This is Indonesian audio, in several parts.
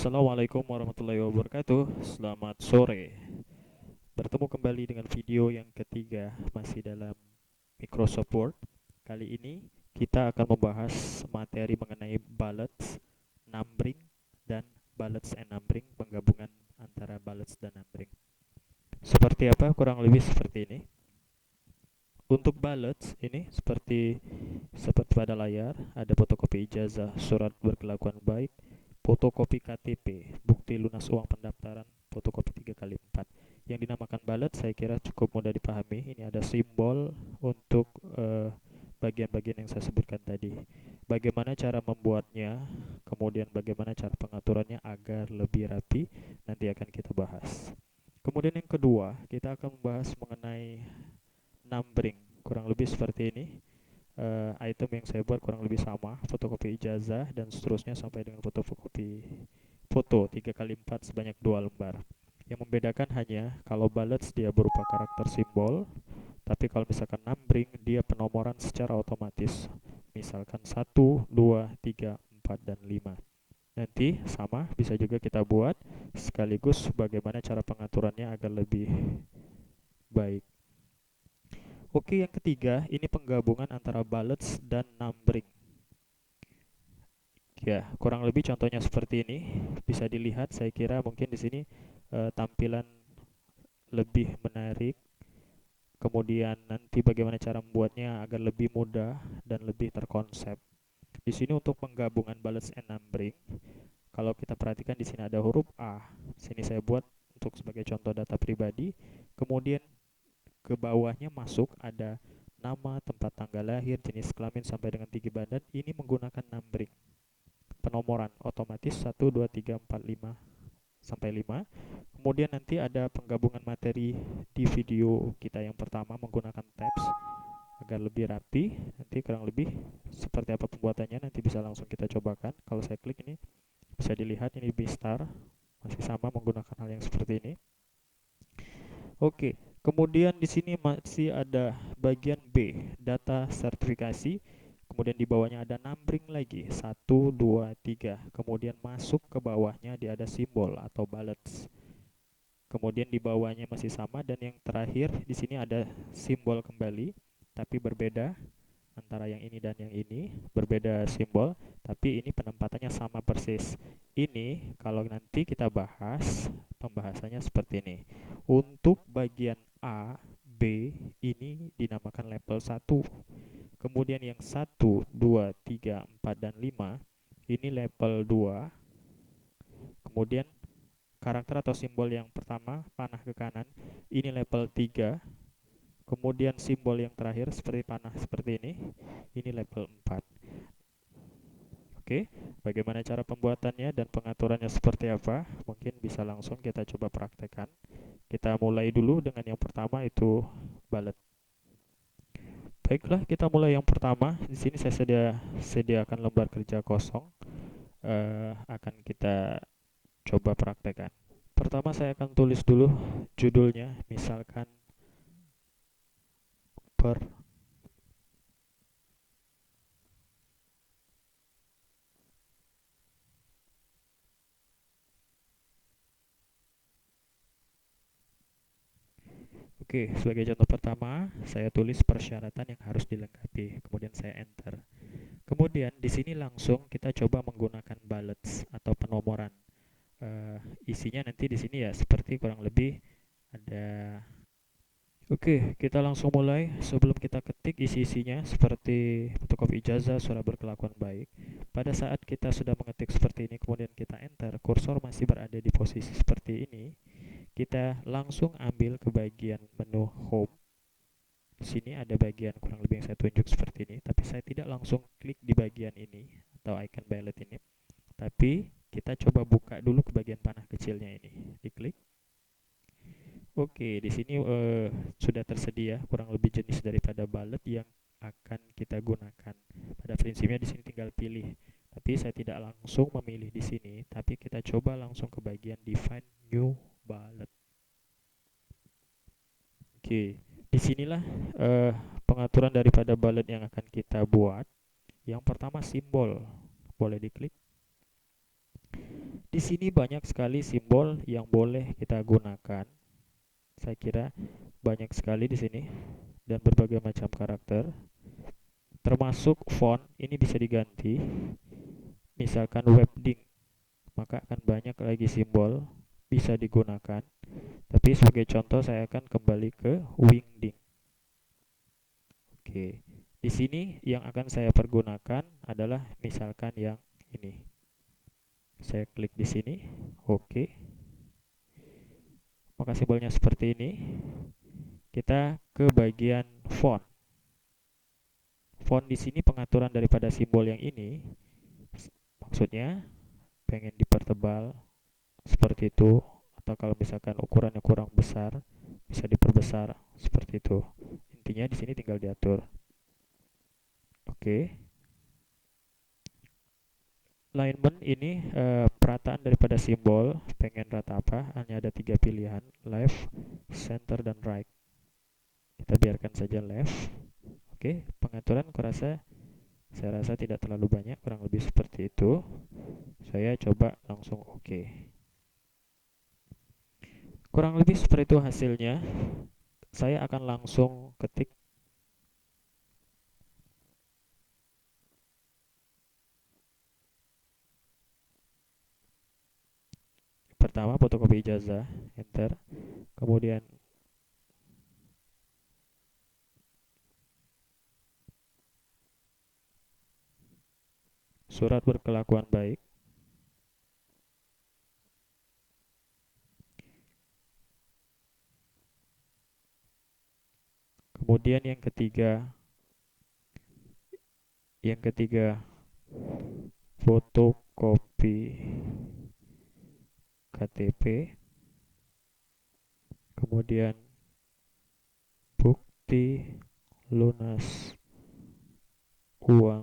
Assalamualaikum warahmatullahi wabarakatuh. Selamat sore. Bertemu kembali dengan video yang ketiga masih dalam Microsoft Word. Kali ini kita akan membahas materi mengenai bullets, numbering, dan bullets and numbering, penggabungan antara bullets dan numbering. Seperti apa? Kurang lebih seperti ini. Untuk bullets ini seperti pada layar, ada fotokopi ijazah, surat berkelakuan baik, fotokopi KTP, bukti lunas uang pendaftaran, fotokopi 3x4. Yang dinamakan ballot saya kira cukup mudah dipahami. Ini ada simbol untuk bagian-bagian yang saya sebutkan tadi. Bagaimana cara membuatnya, kemudian bagaimana cara pengaturannya agar lebih rapi, nanti akan kita bahas. Kemudian yang kedua, kita akan membahas mengenai numbering. Kurang lebih seperti ini. Item yang saya buat kurang lebih sama, fotokopi ijazah dan seterusnya sampai dengan fotokopi foto 3x4 sebanyak 2 lembar. Yang membedakan hanya kalau bullets dia berupa karakter simbol, tapi kalau misalkan numbering dia penomoran secara otomatis. Misalkan 1, 2, 3, 4 dan 5. Nanti sama bisa juga kita buat sekaligus bagaimana cara pengaturannya agar lebih baik. Oke, yang ketiga, ini penggabungan antara bullets dan numbering. Ya, kurang lebih contohnya seperti ini. Bisa dilihat, saya kira mungkin di sini tampilan lebih menarik. Kemudian nanti bagaimana cara membuatnya agar lebih mudah dan lebih terkonsep. Di sini untuk penggabungan bullets and numbering, kalau kita perhatikan di sini ada huruf A. Sini saya buat untuk sebagai contoh data pribadi. Kemudian ke bawahnya masuk ada nama, tempat tanggal lahir, jenis kelamin sampai dengan tinggi badan. Ini menggunakan numbering. Penomoran otomatis 1, 2, 3, 4, 5 sampai 5. Kemudian nanti ada penggabungan materi di video kita yang pertama menggunakan tabs agar lebih rapi. Nanti kurang lebih seperti apa pembuatannya nanti bisa langsung kita cobakan. Kalau saya klik ini bisa dilihat ini Bistar masih sama menggunakan hal yang seperti ini. Oke, kemudian di sini masih ada bagian B, data sertifikasi. Kemudian di bawahnya ada numbering lagi, 1, 2, 3. Kemudian masuk ke bawahnya dia ada simbol atau bullets. Kemudian di bawahnya masih sama dan yang terakhir di sini ada simbol kembali, tapi berbeda antara yang ini dan yang ini, berbeda simbol, tapi ini penempatannya sama persis. Ini kalau nanti kita bahas, pembahasannya seperti ini. Untuk bagian A, B ini dinamakan level 1. Kemudian yang 1, 2, 3, 4 dan 5 ini level 2. Kemudian karakter atau simbol yang pertama panah ke kanan ini level 3. Kemudian simbol yang terakhir seperti panah seperti ini level 4. Oke, bagaimana cara pembuatannya dan pengaturannya seperti apa? Mungkin bisa langsung kita coba praktekkan. Kita mulai dulu dengan yang pertama itu bullet. Baiklah, kita mulai yang pertama. Di sini saya sediakan lembar kerja kosong. Akan kita coba praktekkan. Pertama saya akan tulis dulu judulnya, misalkan per Oke, sebagai contoh pertama, saya tulis persyaratan yang harus dilengkapi, kemudian saya enter. Kemudian di sini langsung kita coba menggunakan bullets atau penomoran. Isinya nanti di sini ya seperti kurang lebih ada. Oke, kita langsung mulai. Sebelum kita ketik isi-isinya seperti fotokopi ijazah, surat berkelakuan baik. Pada saat kita sudah mengetik seperti ini, kemudian kita enter, kursor masih berada di posisi seperti ini. Kita langsung ambil ke bagian menu home. Di sini ada bagian kurang lebih yang saya tunjuk seperti ini, tapi saya tidak langsung klik di bagian ini atau icon ballot ini. Tapi kita coba buka dulu ke bagian panah kecilnya ini. Diklik. Oke, di sini sudah tersedia kurang lebih jenis daripada ballot yang akan kita gunakan. Pada prinsipnya di sini tinggal pilih. Tapi saya tidak langsung memilih di sini, tapi kita coba langsung ke bagian define new ballot. Oke, disinilah pengaturan daripada ballot yang akan kita buat. Yang pertama simbol, boleh diklik. Di sini banyak sekali simbol yang boleh kita gunakan. Saya kira banyak sekali di sini dan berbagai macam karakter. Termasuk font ini bisa diganti. Misalkan webding, maka akan banyak lagi simbol bisa digunakan. Tapi sebagai contoh saya akan kembali ke wingding. Oke. Di sini yang akan saya pergunakan adalah misalkan yang ini. Saya klik di sini. Oke. Maka simbolnya seperti ini. Kita ke bagian font. Font di sini pengaturan daripada simbol yang ini maksudnya pengen dipertebal seperti itu, atau kalau misalkan ukurannya kurang besar bisa diperbesar seperti itu. Intinya di sini tinggal diatur. Oke. Alignment ini perataan daripada simbol, pengen rata apa, hanya ada 3 pilihan, left, center, dan right. Kita biarkan saja left. Oke, pengaturan saya rasa tidak terlalu banyak, kurang lebih seperti itu. Saya coba langsung oke. Kurang lebih seperti itu hasilnya. Saya akan langsung ketik pertama fotokopi ijazah, enter. Kemudian surat berkelakuan baik. Kemudian yang ketiga fotokopi KTP. Kemudian bukti lunas uang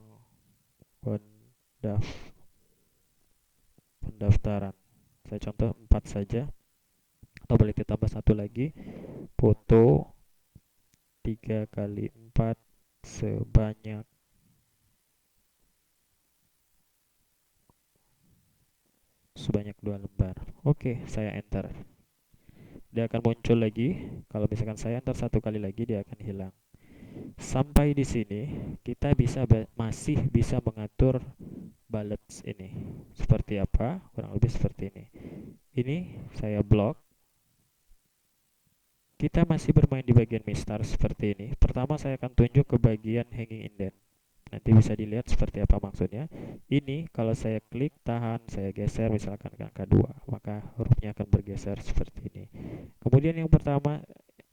pendaftaran. Saya contoh 4 saja, atau boleh ditambah satu lagi, foto 3 kali 4 sebanyak sebanyak 2 lembar. Oke, saya enter. Dia akan muncul lagi. Kalau misalkan saya enter satu kali lagi, dia akan hilang. Sampai di sini kita masih bisa mengatur bullets ini. Seperti apa? Kurang lebih seperti ini. Ini saya blok. Kita masih bermain di bagian mistar seperti ini. Pertama saya akan tunjuk ke bagian hanging indent. Nanti bisa dilihat seperti apa maksudnya. Ini kalau saya klik tahan, saya geser misalkan ke angka 2, maka hurufnya akan bergeser seperti ini. Kemudian yang pertama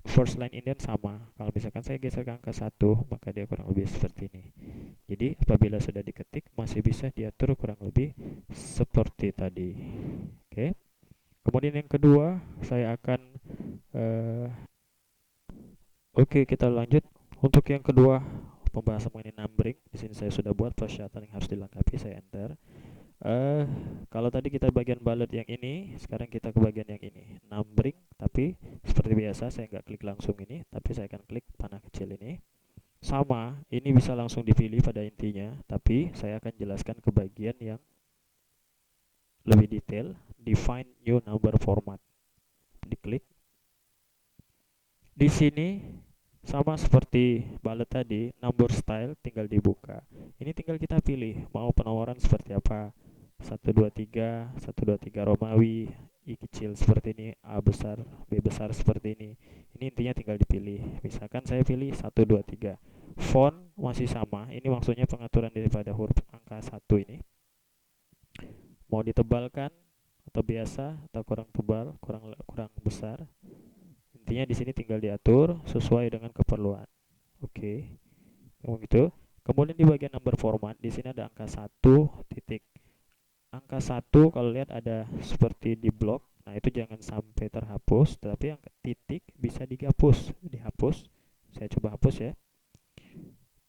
first line indent sama. Kalau misalkan saya geser ke angka 1, maka dia kurang lebih seperti ini. Jadi apabila sudah diketik masih bisa diatur kurang lebih seperti tadi. Oke. Kemudian yang kedua saya akan oke, kita lanjut. Untuk yang kedua, pembahasan mengenai numbering. Di sini saya sudah buat persyaratan yang harus dilengkapi, saya enter. Kalau tadi kita bagian bullet yang ini, sekarang kita ke bagian yang ini, numbering. Tapi seperti biasa saya nggak klik langsung ini, tapi saya akan klik panah kecil ini. Sama, ini bisa langsung dipilih pada intinya, tapi saya akan jelaskan ke bagian yang lebih detail. Define new number format. Diklik. Di sini sama seperti bullet tadi, number style tinggal dibuka. Ini tinggal kita pilih mau penawaran seperti apa. 123, 123 Romawi, I kecil seperti ini, A besar, B besar seperti ini. Ini intinya tinggal dipilih. Misalkan saya pilih 123. Font masih sama. Ini maksudnya pengaturan daripada huruf angka 1 ini. Mau ditebalkan atau biasa atau kurang tebal, kurang besar. Intinya di sini tinggal diatur sesuai dengan keperluan. Oke. Begitu. Kemudian di bagian number format di sini ada angka 1 titik. Angka 1 kalau lihat ada seperti di blok. Nah, itu jangan sampai terhapus, tapi angka titik bisa dihapus. Saya coba hapus ya.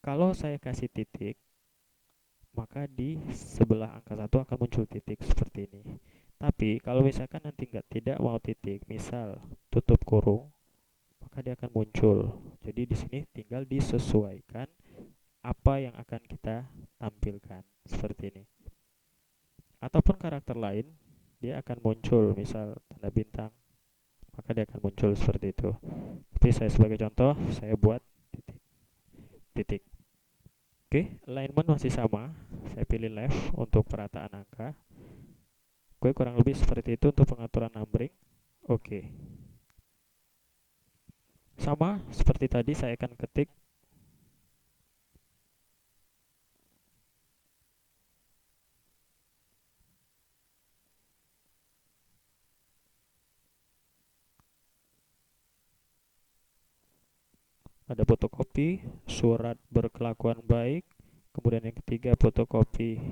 Kalau saya kasih titik, maka di sebelah angka 1 akan muncul titik seperti ini. Tapi kalau misalkan nanti tidak mau titik, misal tutup kurung, maka dia akan muncul. Jadi di sini tinggal disesuaikan apa yang akan kita tampilkan seperti ini. Ataupun karakter lain, dia akan muncul, misal tanda bintang, maka dia akan muncul seperti itu. Tapi saya sebagai contoh, saya buat titik. Oke, alignment masih sama. Saya pilih left untuk perataan angka. Oke, kurang lebih seperti itu untuk pengaturan numbering. Oke. Sama seperti tadi, saya akan ketik ada fotokopi, surat berkelakuan baik, kemudian yang ketiga fotokopi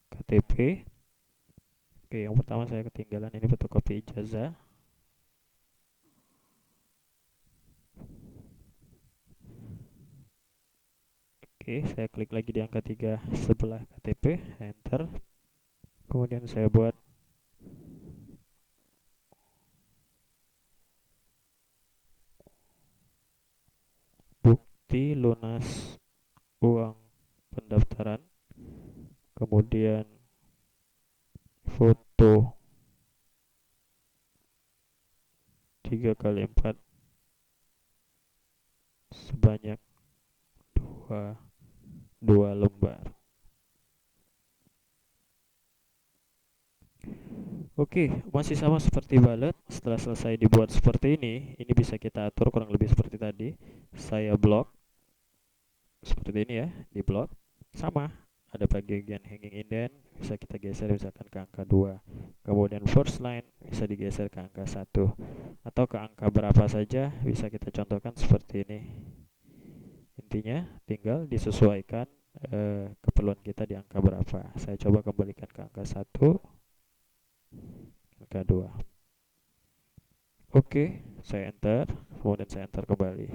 KTP. Oke, yang pertama saya ketinggalan, ini fotokopi ijazah. Oke, saya klik lagi di angka 3 sebelah KTP, enter. Kemudian saya buat bukti lunas uang pendaftaran, kemudian foto 3 kali 4 sebanyak 2 lembar. Oke, masih sama seperti ballot. Setelah selesai dibuat seperti ini bisa kita atur kurang lebih seperti tadi. Saya blok seperti ini ya, di blok. Sama, ada bagian hanging indent, bisa kita geser misalkan ke angka 2. Kemudian first line bisa digeser ke angka 1 atau ke angka berapa saja, bisa kita contohkan seperti ini. Intinya tinggal disesuaikan keperluan kita di angka berapa. Saya coba kembalikan ke angka 1, angka 2. Oke, saya enter, kemudian saya enter kembali.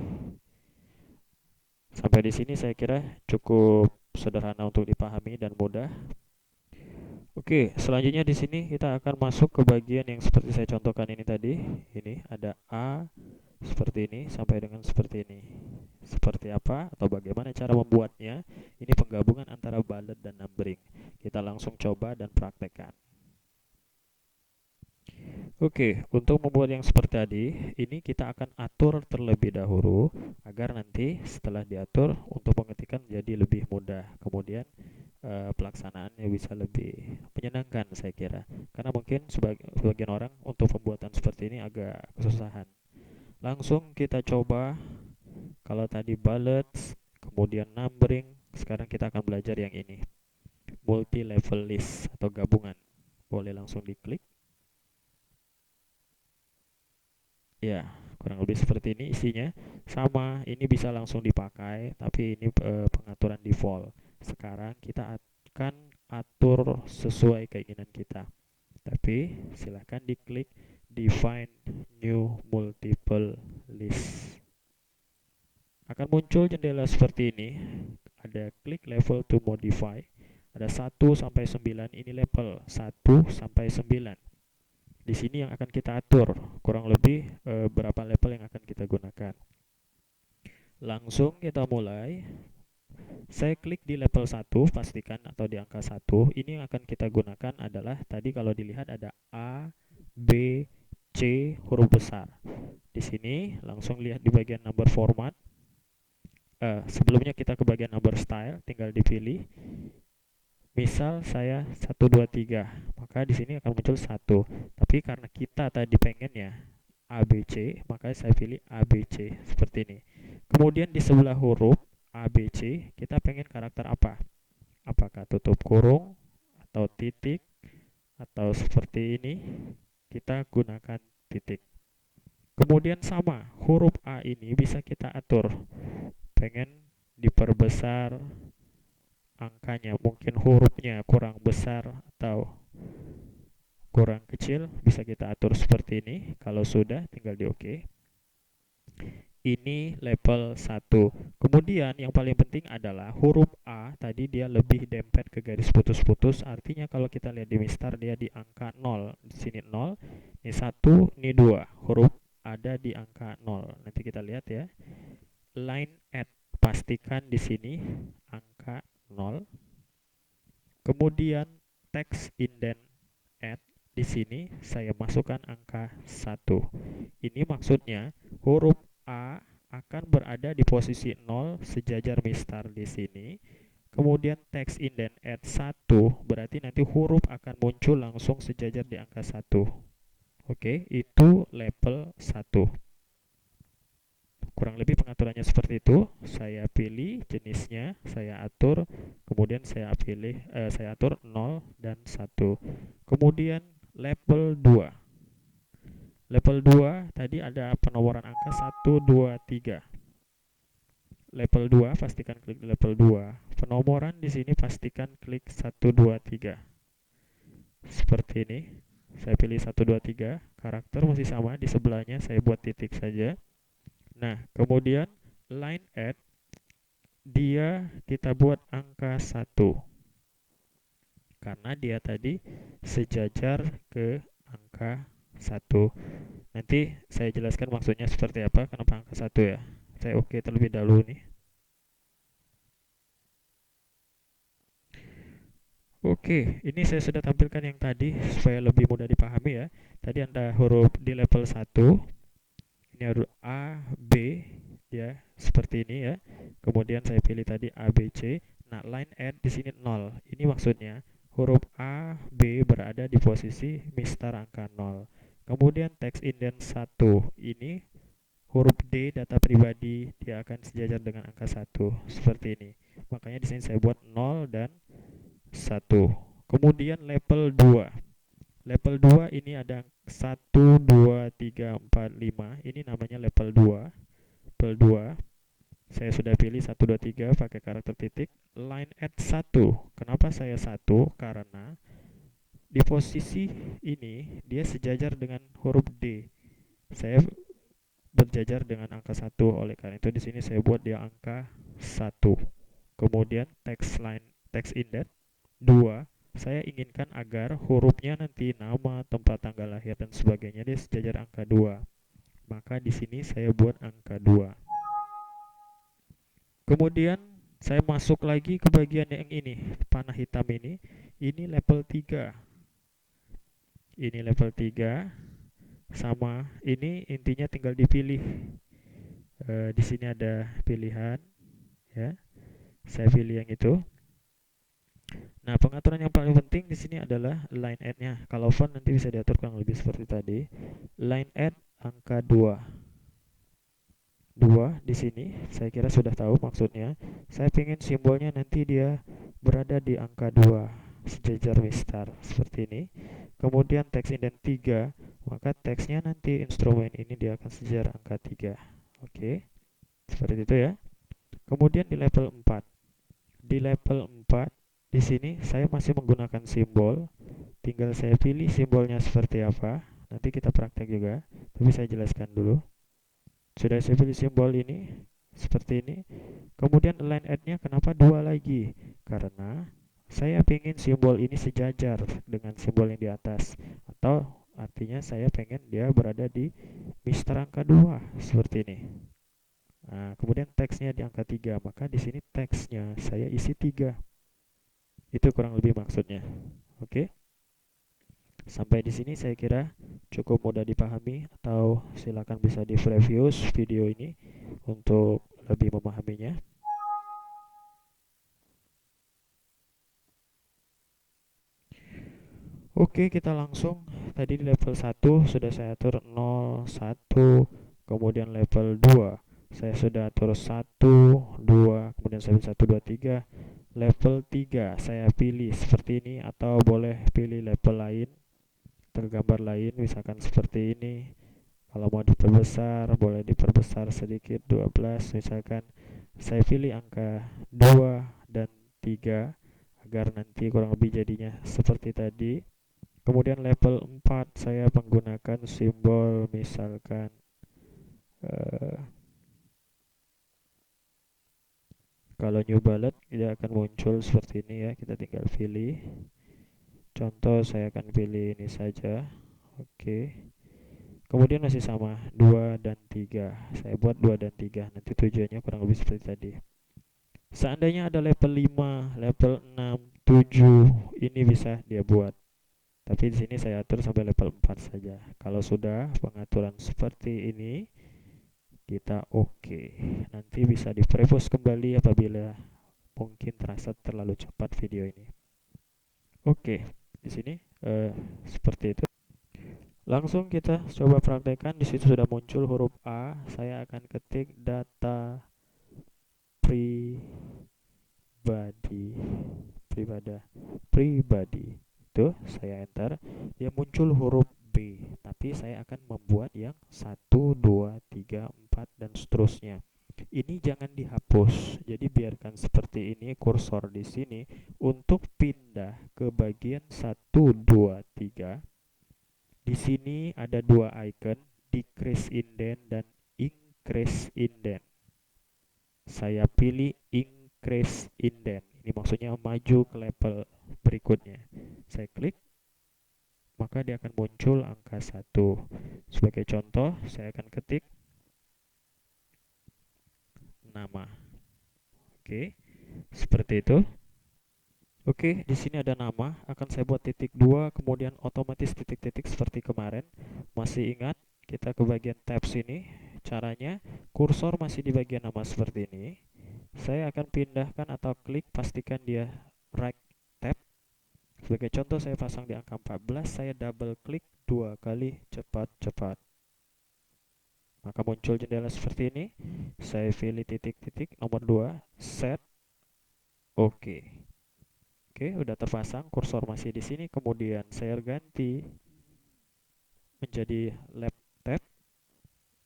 Sampai di sini saya kira cukup sederhana untuk dipahami dan mudah. Oke, selanjutnya di sini kita akan masuk ke bagian yang seperti saya contohkan ini tadi. Ini ada A seperti ini sampai dengan seperti ini. Seperti apa atau bagaimana cara membuatnya? Ini penggabungan antara bullet dan numbering. Kita langsung coba dan praktekkan. Oke, untuk membuat yang seperti tadi, ini kita akan atur terlebih dahulu agar nanti setelah diatur untuk pengetikan jadi lebih mudah. Kemudian pelaksanaannya bisa lebih menyenangkan saya kira. Karena mungkin sebagian orang untuk pembuatan seperti ini agak kesusahan. Langsung kita coba. Kalau tadi bullets, kemudian numbering, sekarang kita akan belajar yang ini. Multi level list atau gabungan. Boleh langsung diklik. Ya, kurang lebih seperti ini isinya. Sama, ini bisa langsung dipakai, tapi ini pengaturan default. Sekarang kita akan atur sesuai keinginan kita. Tapi silahkan diklik define new multiple list. Akan muncul jendela seperti ini. Ada klik level to modify. Ada 1 sampai 9, ini level 1 sampai 9. Di sini yang akan kita atur kurang lebih berapa level yang akan kita gunakan. Langsung kita mulai. Saya klik di level 1, pastikan atau di angka 1. Ini yang akan kita gunakan adalah tadi kalau dilihat ada A, B, C huruf besar. Di sini langsung lihat di bagian number format. Sebelumnya kita ke bagian number style, tinggal dipilih. Misal saya 1 2 3, maka di sini akan muncul 1. Tapi karena kita tadi pengennya ABC, maka saya pilih ABC seperti ini. Kemudian di sebelah huruf ABC, kita pengen karakter apa? Apakah tutup kurung atau titik atau seperti ini? Kita gunakan titik. Kemudian sama, huruf A ini bisa kita atur. Pengen diperbesar angkanya, mungkin hurufnya kurang besar atau kurang kecil, bisa kita atur seperti ini. Kalau sudah, tinggal di OK. Ini level 1. Kemudian yang paling penting adalah huruf A tadi dia lebih dempet ke garis putus-putus. Artinya kalau kita lihat di mistar dia di angka 0. Di sini 0, ini 1, ini 2. Huruf ada di angka 0. Nanti kita lihat ya. Line at, pastikan di sini angka 0. Kemudian text indent add, di sini saya masukkan angka 1. Ini maksudnya huruf A akan berada di posisi 0 sejajar mistar di sini. Kemudian text indent add 1 berarti nanti huruf akan muncul langsung sejajar di angka 1. Oke, itu level 1. Kurang lebih pengaturannya seperti itu. Saya pilih jenisnya, saya atur, kemudian saya atur 0 dan 1. Kemudian level 2. Level 2 tadi ada penomoran angka 1 2 3. Level 2 pastikan klik level 2. Penomoran di sini pastikan klik 1 2 3. Seperti ini. Saya pilih 1 2 3. Karakter masih sama, di sebelahnya saya buat titik saja. Nah, kemudian line add dia kita buat angka 1 karena dia tadi sejajar ke angka 1. Nanti saya jelaskan maksudnya seperti apa, kenapa angka 1 ya. Saya oke terlebih dahulu nih. Oke, ini saya sudah tampilkan yang tadi supaya lebih mudah dipahami ya. Tadi ada huruf di level 1. Ini huruf A, B ya, seperti ini ya. Kemudian saya pilih tadi A, B, C. Nah, line add di sini 0. Ini maksudnya huruf A, B berada di posisi mistar angka 0. Kemudian text indent 1. Ini huruf D data pribadi dia akan sejajar dengan angka 1 seperti ini. Makanya di sini saya buat 0 dan 1. Kemudian level 2. Level 2 ini ada 1 2 3 4 5. Ini namanya level 2. Level 2. Saya sudah pilih 1 2 3 pakai karakter titik. Line add 1. Kenapa saya 1? Karena di posisi ini dia sejajar dengan huruf D. Saya berjajar dengan angka 1, oleh karena itu di sini saya buat dia angka 1. Kemudian text indent 2, saya inginkan agar hurufnya nanti nama, tempat tanggal lahir dan sebagainya dia sejajar angka 2. Maka di sini saya buat angka 2. Kemudian saya masuk lagi ke bagian yang ini, panah hitam ini. Ini level 3. Ini level 3. Sama ini intinya tinggal dipilih. Di sini ada pilihan ya. Saya pilih yang itu. Nah, pengaturan yang paling penting di sini adalah line add-nya. Kalau font nanti bisa diatur kurang lebih seperti tadi. Line add angka 2. 2 di sini saya kira sudah tahu maksudnya. Saya ingin simbolnya nanti dia berada di angka 2 sejajar mistar seperti ini. Kemudian text indent 3, maka teksnya nanti instrumen ini dia akan sejajar angka 3. Oke. Seperti itu ya. Kemudian di level 4. Di level 4 di sini saya masih menggunakan simbol. Tinggal saya pilih simbolnya seperti apa. Nanti kita praktek juga. Tapi saya jelaskan dulu. Sudah saya pilih simbol ini seperti ini. Kemudian line add-nya kenapa 2 lagi? Karena saya ingin simbol ini sejajar dengan simbol yang di atas, atau artinya saya pengen dia berada di mistar angka 2 seperti ini. Nah, kemudian teksnya di angka 3, maka di sini teksnya saya isi 3. Itu kurang lebih maksudnya. Oke. Sampai di sini saya kira cukup mudah dipahami, atau silakan bisa di preview video ini untuk lebih memahaminya. Oke, kita langsung. Tadi di level 1 sudah saya atur 0 1, kemudian level 2 saya sudah atur 1 2, kemudian saya pilih 1 2 3. Level 3 saya pilih seperti ini, atau boleh pilih level lain, tergambar lain, misalkan seperti ini. Kalau mau diperbesar boleh diperbesar sedikit 12 misalkan. Saya pilih angka 2 dan 3 agar nanti kurang lebih jadinya seperti tadi. Kemudian level 4 saya menggunakan simbol misalkan kalau new bullet dia akan muncul seperti ini ya, kita tinggal pilih. Contoh saya akan pilih ini saja. Oke. Kemudian masih sama 2 dan 3. Saya buat 2 dan 3. Nanti tujuannya kurang lebih seperti tadi. Seandainya ada level 5, level 6, 7, ini bisa dia buat. Tapi di sini saya atur sampai level 4 saja. Kalau sudah pengaturan seperti ini, kita oke. Nanti bisa di-prepose kembali apabila mungkin terasa terlalu cepat video ini. Oke, di sini seperti itu. Langsung kita coba praktekkan. Di situ sudah muncul huruf A. Saya akan ketik data pribadi, pribadi. Itu saya enter. Dia muncul huruf B, tapi saya akan membuat yang 1, 2, 3, 4 dan seterusnya. Ini jangan dihapus. Jadi biarkan seperti ini kursor di sini. Untuk pindah ke bagian 1, 2, 3. Di sini ada dua icon, decrease indent dan increase indent. Saya pilih increase indent. Ini maksudnya maju ke level berikutnya. Saya klik, maka dia akan muncul angka 1. Sebagai contoh, saya akan ketik nama. Oke, seperti itu. Oke, di sini ada nama, akan saya buat titik 2, kemudian otomatis titik-titik seperti kemarin. Masih ingat, kita ke bagian tab sini. Caranya, kursor masih di bagian nama seperti ini. Saya akan pindahkan atau klik, pastikan dia right tab. Sebagai contoh, saya pasang di angka 14, saya double klik 2 kali, cepat-cepat. Maka muncul jendela seperti ini. Saya pilih titik-titik, nomor 2, set, oke. Oke, udah terpasang, kursor masih di sini. Kemudian saya ganti menjadi left tab.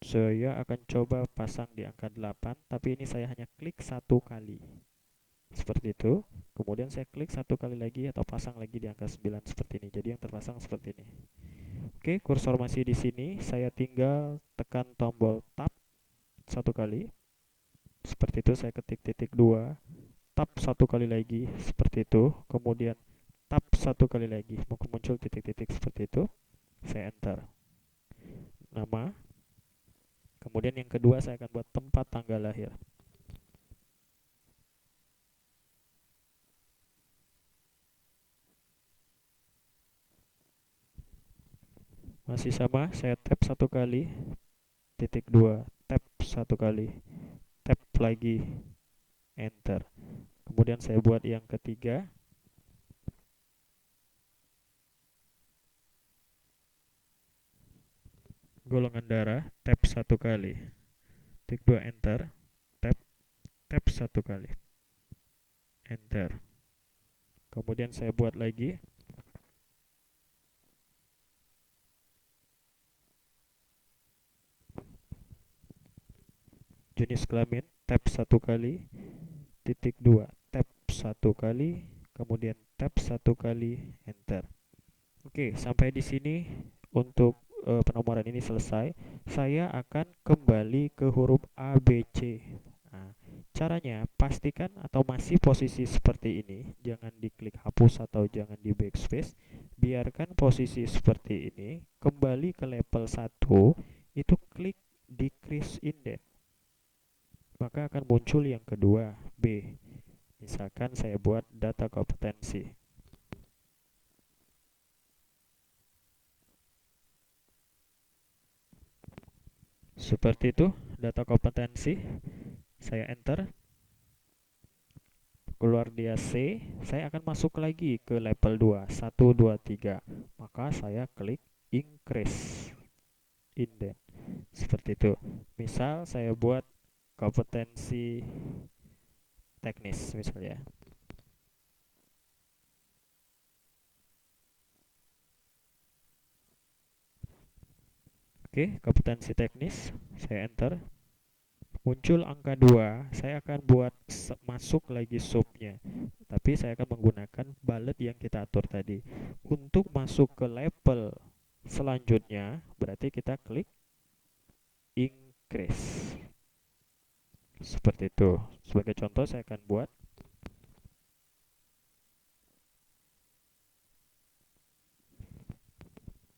Saya akan coba pasang di angka 8, tapi ini saya hanya klik satu kali. Seperti itu. Kemudian saya klik satu kali lagi atau pasang lagi di angka 9 seperti ini. Jadi yang terpasang seperti ini. Oke, kursor masih di sini. Saya tinggal tekan tombol tab satu kali. Seperti itu, saya ketik titik 2. Tab satu kali lagi seperti itu, kemudian tab satu kali lagi, muncul titik-titik seperti itu. Saya enter nama, kemudian yang kedua saya akan buat tempat tanggal lahir. Masih sama, saya tab satu kali, titik 2, tab satu kali, tab lagi, enter. Kemudian saya buat yang ketiga, golongan darah, tab satu kali, titik 2, enter, tab, tab satu kali, enter. Kemudian saya buat lagi jenis kelamin, tab satu kali, titik 2, tab satu kali, kemudian tab satu kali, enter. Oke, sampai di sini untuk penomoran ini selesai. Saya akan kembali ke huruf A, B, C. Nah, caranya pastikan atau masih posisi seperti ini, jangan diklik hapus atau jangan di backspace. Biarkan posisi seperti ini, kembali ke level 1, itu klik decrease indent. Maka akan muncul yang kedua, B. Misalkan saya buat data kompetensi. Seperti itu, data kompetensi. Saya enter. Keluar dia C, saya akan masuk lagi ke level 2, 1, 2, 3. Maka saya klik increase indent. Seperti itu. Misal saya buat kompetensi teknis misalnya. Oke, kompetensi teknis, saya enter. Muncul angka 2, saya akan buat masuk lagi subnya. Tapi saya akan menggunakan bullet yang kita atur tadi. Untuk masuk ke level selanjutnya, berarti kita klik increase. Seperti itu. Sebagai contoh saya akan buat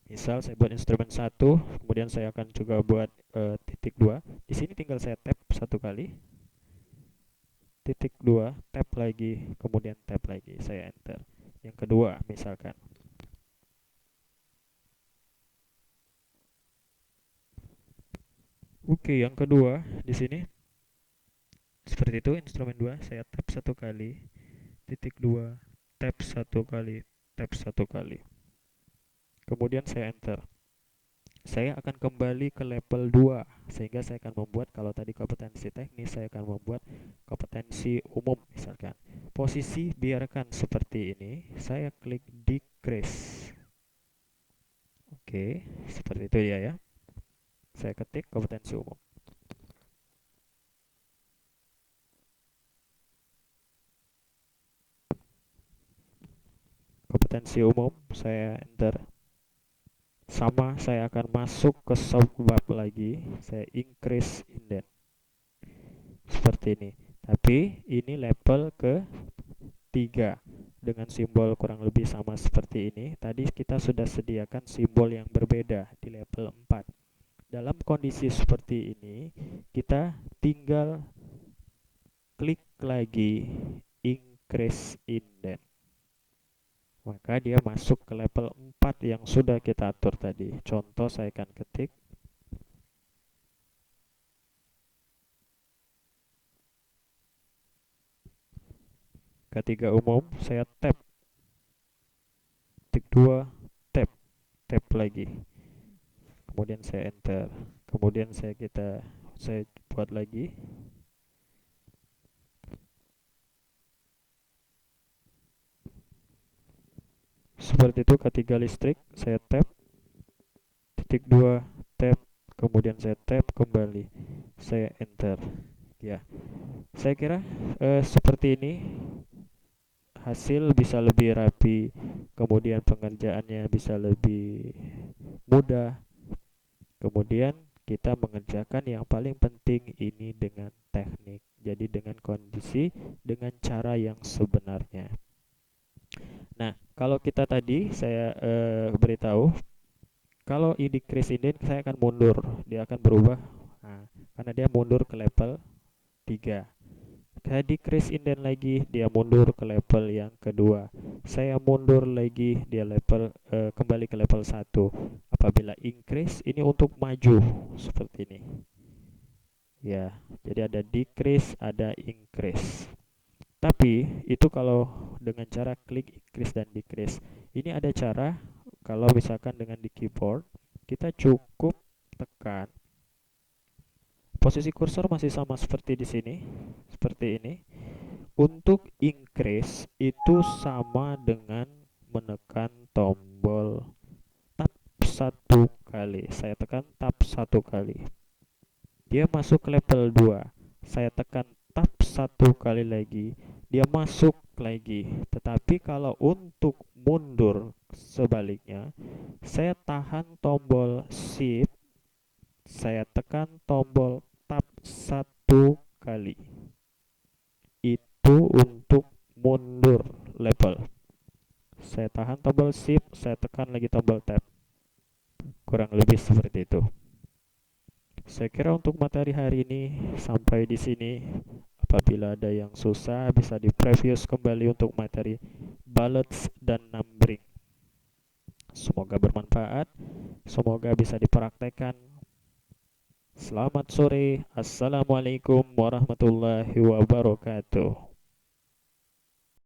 misal saya buat instrumen 1, kemudian saya akan juga buat titik 2. Di sini tinggal saya tap satu kali. Titik 2, tap lagi, kemudian tap lagi, saya enter. yang kedua misalkan. Oke, yang kedua di sini seperti itu, instrumen 2 saya tap satu kali, titik 2 tap satu kali, tap satu kali. Kemudian saya enter. Saya akan kembali ke level 2 sehingga saya akan membuat, kalau tadi kompetensi teknis, saya akan membuat kompetensi umum misalkan. Posisi biarkan seperti ini, saya klik decrease. Oke, seperti itu ya. Saya ketik kompetensi umum. Kompetensi umum saya enter. Sama, saya akan masuk ke subbab lagi, saya increase indent seperti ini. Tapi ini level ke 3 dengan simbol kurang lebih sama seperti ini. Tadi kita sudah sediakan simbol yang berbeda di level 4. Dalam kondisi seperti ini, kita tinggal klik lagi increase indent. Maka dia masuk ke level 4 yang sudah kita atur tadi. Contoh saya akan ketik ketiga umum, saya tap, titik 2 tap, tap lagi. Kemudian saya enter. Kemudian saya buat lagi. Seperti itu, ketiga listrik, saya tap, titik 2 tap, kemudian saya tap kembali, saya enter. Ya, saya kira seperti ini hasil bisa lebih rapi, kemudian pengerjaannya bisa lebih mudah. Kemudian kita mengerjakan yang paling penting ini dengan teknik, jadi dengan kondisi, dengan cara yang sebenarnya. Nah, kalau kita tadi saya beritahu, kalau decrease ini saya akan mundur, dia akan berubah. Nah, karena dia mundur ke level 3. Saya decrease indent lagi, dia mundur ke level yang kedua. Saya mundur lagi, dia kembali ke level 1. Apabila increase, ini untuk maju seperti ini. Ya, jadi ada decrease, ada increase. Tapi itu kalau dengan cara klik increase dan decrease. Ini ada cara, kalau misalkan dengan di keyboard, kita cukup tekan. Posisi kursor masih sama seperti di sini, seperti ini. Untuk increase itu sama dengan menekan tombol tab satu kali. Saya tekan tab satu kali. Dia masuk ke level 2. Saya tekan tab satu kali lagi, dia masuk lagi. Tetapi kalau untuk mundur sebaliknya, saya tahan tombol shift, saya tekan tombol tab satu kali. Itu untuk mundur level. Saya tahan tombol shift, saya tekan lagi tombol tab. Kurang lebih seperti itu. Saya kira untuk materi hari ini sampai di sini. Apabila ada yang susah, bisa di-preview kembali untuk materi bullets dan numbering. Semoga bermanfaat, semoga bisa dipraktekkan. Selamat sore, assalamualaikum warahmatullahi wabarakatuh.